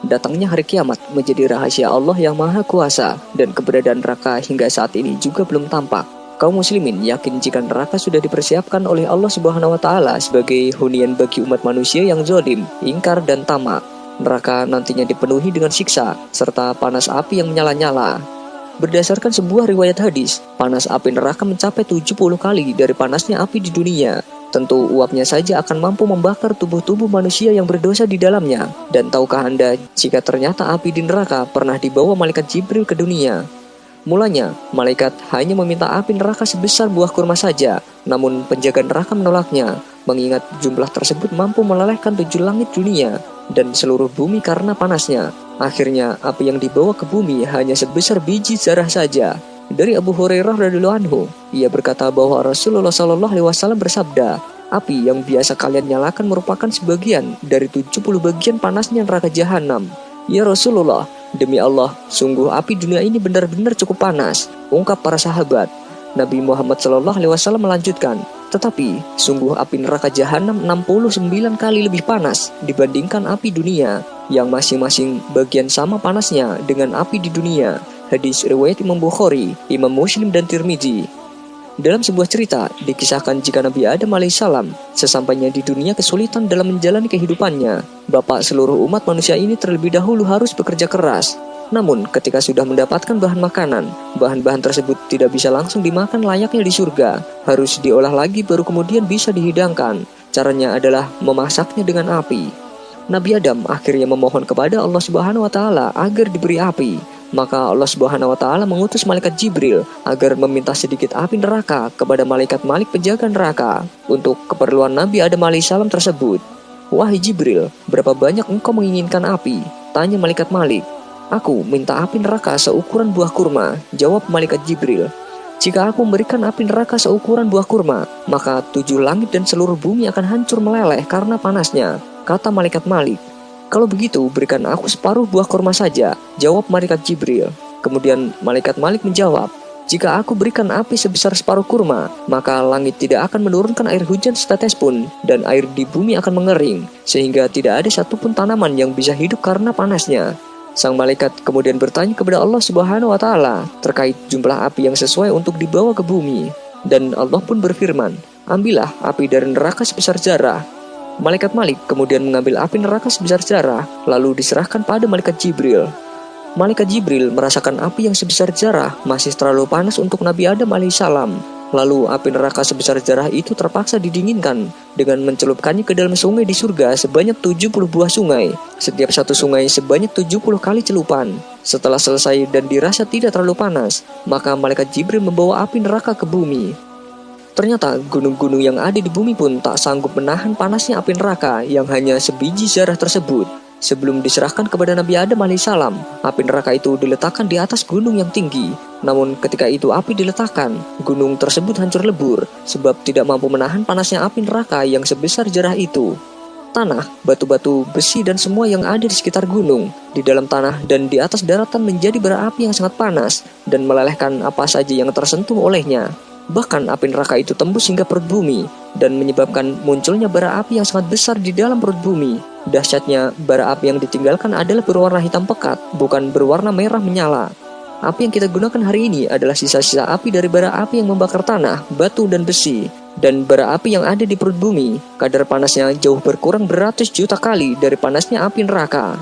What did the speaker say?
datangnya hari kiamat menjadi rahasia Allah yang Maha Kuasa, dan keberadaan neraka hingga saat ini juga belum tampak. Kaum muslimin yakin jika neraka sudah dipersiapkan oleh Allah Subhanahu wa taala sebagai hunian bagi umat manusia yang zalim, ingkar dan tamak. Neraka nantinya dipenuhi dengan siksa serta panas api yang menyala-nyala. Berdasarkan sebuah riwayat hadis, panas api neraka mencapai 70 kali dari panasnya api di dunia. Tentu uapnya saja akan mampu membakar tubuh-tubuh manusia yang berdosa di dalamnya. Dan tahukah Anda jika ternyata api di neraka pernah dibawa malaikat Jibril ke dunia? Mulanya, malaikat hanya meminta api neraka sebesar buah kurma saja. Namun penjaga neraka menolaknya, mengingat jumlah tersebut mampu melelehkan 7 langit dunia dan seluruh bumi karena panasnya. Akhirnya, api yang dibawa ke bumi hanya sebesar biji zarah saja. Dari Abu Hurairah radhiyallahu anhu, ia berkata bahwa Rasulullah Shallallahu alaihi wasallam bersabda, "Api yang biasa kalian nyalakan merupakan sebagian dari 70 bagian panasnya neraka jahanam." "Ya Rasulullah, demi Allah, sungguh api dunia ini benar-benar cukup panas," ungkap para sahabat. Nabi Muhammad SAW melanjutkan, "Tetapi sungguh api neraka jahanam 69 kali lebih panas dibandingkan api dunia, yang masing-masing bagian sama panasnya dengan api di dunia." Hadis riwayat Imam Bukhari, Imam Muslim dan Tirmidzi. Dalam sebuah cerita, dikisahkan jika Nabi Adam alaihissalam sesampainya di dunia kesulitan dalam menjalani kehidupannya. Bapak seluruh umat manusia ini terlebih dahulu harus bekerja keras. Namun, ketika sudah mendapatkan bahan makanan, bahan-bahan tersebut tidak bisa langsung dimakan layaknya di surga. Harus diolah lagi baru kemudian bisa dihidangkan. Caranya adalah memasaknya dengan api. Nabi Adam akhirnya memohon kepada Allah Subhanahu wa taala agar diberi api. Maka Allah Subhanahu wa taala mengutus malaikat Jibril agar meminta sedikit api neraka kepada malaikat Malik penjaga neraka untuk keperluan Nabi Adam alaihissalam tersebut. "Wahai Jibril, berapa banyak engkau menginginkan api?" tanya malaikat Malik. "Aku minta api neraka seukuran buah kurma," jawab malaikat Jibril. "Jika aku memberikan api neraka seukuran buah kurma, maka 7 langit dan seluruh bumi akan hancur meleleh karena panasnya," kata malaikat Malik. "Kalau begitu, berikan aku separuh buah kurma saja," jawab malaikat Jibril. Kemudian malaikat Malik menjawab, "Jika aku berikan api sebesar separuh kurma, maka langit tidak akan menurunkan air hujan setetes pun, dan air di bumi akan mengering, sehingga tidak ada satupun tanaman yang bisa hidup karena panasnya." Sang malaikat kemudian bertanya kepada Allah Subhanahu wa taala terkait jumlah api yang sesuai untuk dibawa ke bumi. Dan Allah pun berfirman, "Ambillah api dari neraka sebesar zarah." Malaikat Malik kemudian mengambil api neraka sebesar zarah, lalu diserahkan pada malaikat Jibril. Malaikat Jibril merasakan api yang sebesar zarah masih terlalu panas untuk Nabi Adam alaihissalam. Lalu api neraka sebesar zarah itu terpaksa didinginkan dengan mencelupkannya ke dalam sungai di surga sebanyak 70 buah sungai. Setiap satu sungai sebanyak 70 kali celupan. Setelah selesai dan dirasa tidak terlalu panas, maka malaikat Jibril membawa api neraka ke bumi. Ternyata gunung-gunung yang ada di bumi pun tak sanggup menahan panasnya api neraka yang hanya sebiji zarah tersebut. Sebelum diserahkan kepada Nabi Adam alaihissalam, api neraka itu diletakkan di atas gunung yang tinggi. Namun ketika itu api diletakkan, gunung tersebut hancur lebur sebab tidak mampu menahan panasnya api neraka yang sebesar zarah itu. Tanah, batu-batu, besi dan semua yang ada di sekitar gunung, di dalam tanah dan di atas daratan menjadi bara api yang sangat panas dan melelehkan apa saja yang tersentuh olehnya. Bahkan api neraka itu tembus hingga perut bumi dan menyebabkan munculnya bara api yang sangat besar di dalam perut bumi. Dahsyatnya, bara api yang ditinggalkan adalah berwarna hitam pekat, bukan berwarna merah menyala. Api yang kita gunakan hari ini adalah sisa-sisa api dari bara api yang membakar tanah, batu dan besi. Dan bara api yang ada di perut bumi, kadar panasnya jauh berkurang beratus juta kali dari panasnya api neraka.